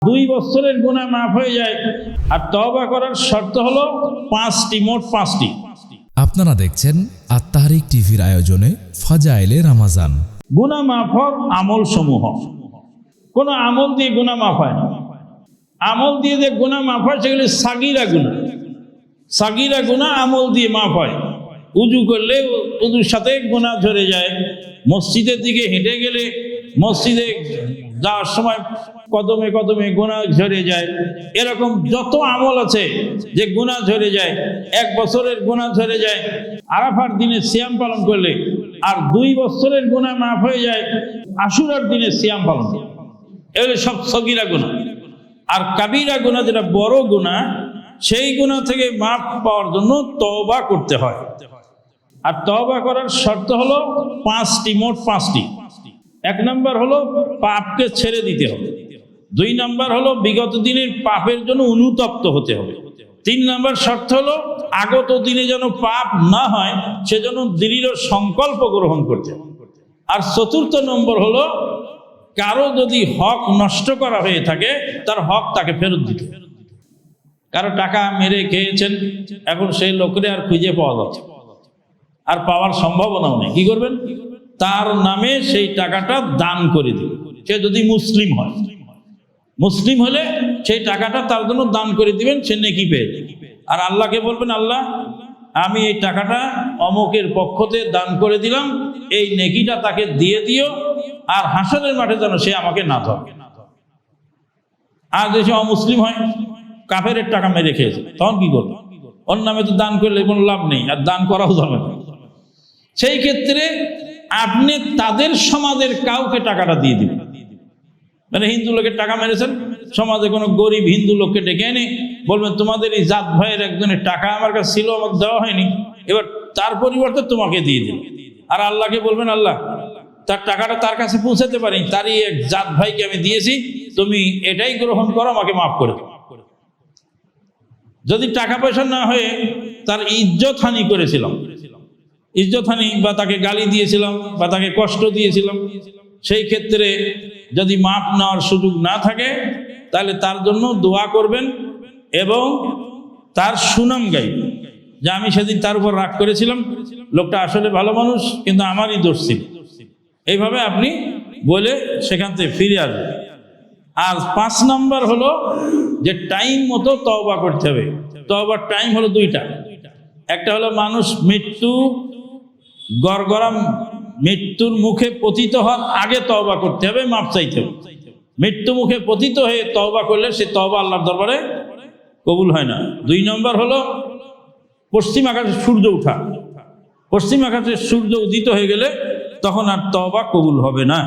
2 বছরের গুনাহ মাফ হয়ে যায়। আর তওবা করার শর্ত হলো 5টি, মোট 5টি। আপনারা দেখছেন আত-তাহরিক টিভির আয়োজনে ফাজাইলে রমাজান। গুনাহ মাফ হওয়ার আমল সমূহ। কোন আমল দিয়ে গুনাহ মাফ হয় না। আমল দিয়ে যে গুনাহ মাফ হয় সেগুলি সাগীরা গুনাহ। সাগীরা গুনাহ আমল দিয়ে মাফ হয়। উযু করলে উযুর সাথে গুনাহ ঝরে যায়। মসজিদের দিকে হেঁটে গেলে মসজিদে যাওয়ার সময় কদমে কদমে গুনাহ ঝরে যায়। এরকম যত আমল আছে যে গুনাহ ঝরে যায়, 1 বছরের গুনাহ ঝরে যায় আরাফার দিনে সিয়াম পালন করলে, আর 2 বছরের গুনাহ মাফ হয়ে যায় আশুরার দিনে সিয়াম পালন করলে। এগুলো সব সগীরা গুনাহ। আর কাবীরা গুনাহ যেটা বড় গুনাহ, সেই গুনাহ থেকে মাফ পাওয়ার জন্য তওবা করতে হয়। আর তওবা করার শর্ত হলো 5টি, মোট 5টি। 1 নম্বর হলো পাপকে ছেড়ে দিতে হবে। 2 নম্বর হলো বিগত দিনের পাপের জন্য অনুতপ্ত হতে হবে। 3 নম্বর শর্ত হলো আগত দিনে যেন পাপ না হয় সেজন্য দৃঢ় সংকল্প গ্রহণ করতে হবে। আর 4র্থ নম্বর হলো কারো যদি হক নষ্ট করা হয়ে থাকে তার হক তাকে ফেরত দিতে হবে। কারো টাকা মেরে খেয়েছেন, এখন সেই লোকরে আর খুঁজে পাওয়া যাচ্ছে, আর পাওয়ার সম্ভাবনাও নেই। কি করবেন? তার নামে সেই টাকাটা দান করে দিবেন। সে যদি মুসলিম হয়, মুসলিম হলে সেই টাকাটা তার জন্য দান করে দিবেন, সে নেকি পেয়ে যাবে। আর আল্লাহকে বলবেন, আল্লাহ আমি এই টাকাটা অমুকের পক্ষতে দান করে দিলাম, এই নেকিটা তাকে দিয়ে দিও, আর হাসরের মাঠে যেন সে আমাকে না ধরে। আর যদি সে অমুসলিম হয়, কাফেরের টাকা মেরে খেয়েছে, তখন কি করবে? ওর নামে তো দান করলে কোনো লাভ নেই, আর দান করাও যাবে না। সেই ক্ষেত্রে আপনি তাদের সমাজের কাউকে টাকাটা দিয়ে দিবেন। মানে হিন্দু লোকের টাকা মেরেছেন, সমাজে কোনো গরিব হিন্দু লোককে ডেকে এনে বলবেন, তোমাদের এই জাত ভাইয়ের একজনের টাকা আমার কাছে ছিল, আমাকে দেওয়া হয়নি, এবার তার পরিবর্তে তোমাকে দিয়ে দিল। আর আল্লাহকে বলবেন, আল্লাহ তার টাকাটা তার কাছে পৌঁছাতে পারি, তারই এক জাত ভাইকে আমি দিয়েছি, তুমি এটাই গ্রহণ করো, আমাকে মাফ করে দাও। যদি টাকা পয়সা না হয়ে তার ইজ্জত হানি করেছিলাম, ইজ্জত হানি বা তাকে গালি দিয়েছিলাম বা তাকে কষ্ট দিয়েছিলাম, সেই ক্ষেত্রে যদি মাপ নেওয়ার সুযোগ না থাকে তাহলে তার জন্য দোয়া করবেন এবং তার সুনাম গাইবেন যে আমি সেদিন তার উপর রাগ করেছিলাম, লোকটা আসলে ভালো মানুষ, কিন্তু আমারই দোষ ছিল। এইভাবে আপনি বলে সেখান থেকে ফিরে আসবেন। আর 5 নম্বর হলো যে টাইম মতো তওবা করতে হবে। তওবার টাইম হলো 2টা। একটা হলো মানুষ মৃত্যুর মুখে পতিত হওয়ার আগে তওবা করতে হবে, মাপ চাইতে হবে। মৃত্যু মুখে পতিত হয়ে তওবা করলে সে তওবা আল্লাহর দরবারে কবুল হয় না। 2 নম্বর হলো পশ্চিম আকাশে সূর্য ওঠা। পশ্চিম আকাশে সূর্য উদিত হয়ে গেলে তখন আর তওবা কবুল হবে না।